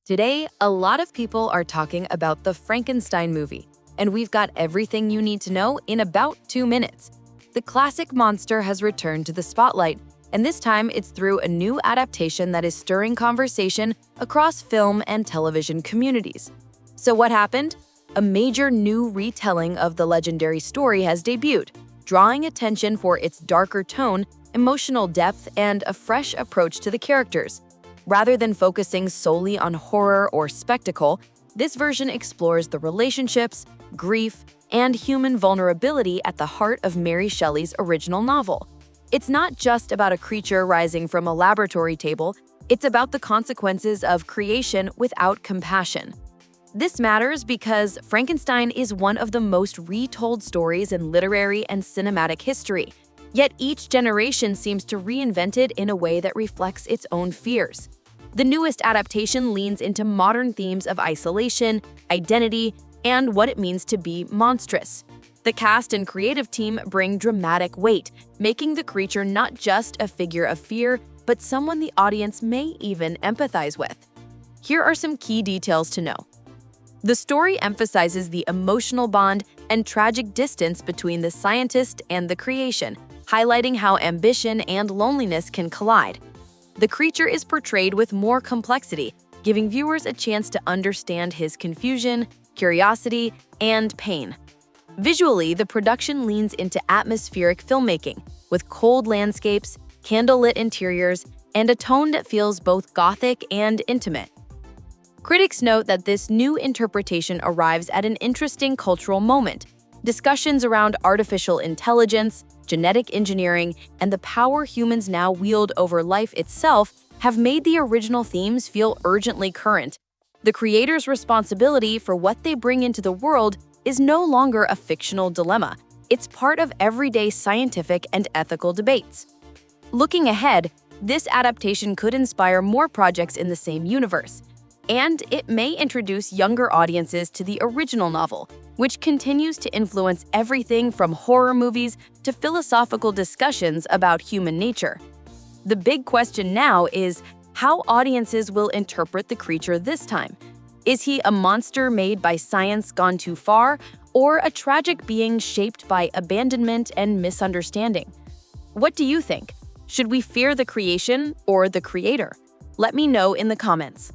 Today, a lot of people are talking about the Frankenstein movie, and we've got everything you need to know in about 2 minutes. The classic monster has returned to the spotlight, and this time it's through a new adaptation that is stirring conversation across film and television communities. So what happened? A major new retelling of the legendary story has debuted, drawing attention for its darker tone, emotional depth, and a fresh approach to the characters. Rather than focusing solely on horror or spectacle, this version explores the relationships, grief, and human vulnerability at the heart of Mary Shelley's original novel. It's not just about a creature rising from a laboratory table, it's about the consequences of creation without compassion. This matters because Frankenstein is one of the most retold stories in literary and cinematic history, yet each generation seems to reinvent it in a way that reflects its own fears. The newest adaptation leans into modern themes of isolation, identity, and what it means to be monstrous. The cast and creative team bring dramatic weight, making the creature not just a figure of fear, but someone the audience may even empathize with. Here are some key details to know. The story emphasizes the emotional bond and tragic distance between the scientist and the creation, highlighting how ambition and loneliness can collide. The creature is portrayed with more complexity, giving viewers a chance to understand his confusion, curiosity, and pain. Visually, the production leans into atmospheric filmmaking, with cold landscapes, candlelit interiors, and a tone that feels both gothic and intimate. Critics note that this new interpretation arrives at an interesting cultural moment. Discussions around artificial intelligence, genetic engineering, and the power humans now wield over life itself have made the original themes feel urgently current. The creator's responsibility for what they bring into the world is no longer a fictional dilemma. It's part of everyday scientific and ethical debates. Looking ahead, this adaptation could inspire more projects in the same universe, and it may introduce younger audiences to the original novel, which continues to influence everything from horror movies to philosophical discussions about human nature. The big question now is how audiences will interpret the creature this time. Is he a monster made by science gone too far, or a tragic being shaped by abandonment and misunderstanding? What do you think? Should we fear the creation or the creator? Let me know in the comments.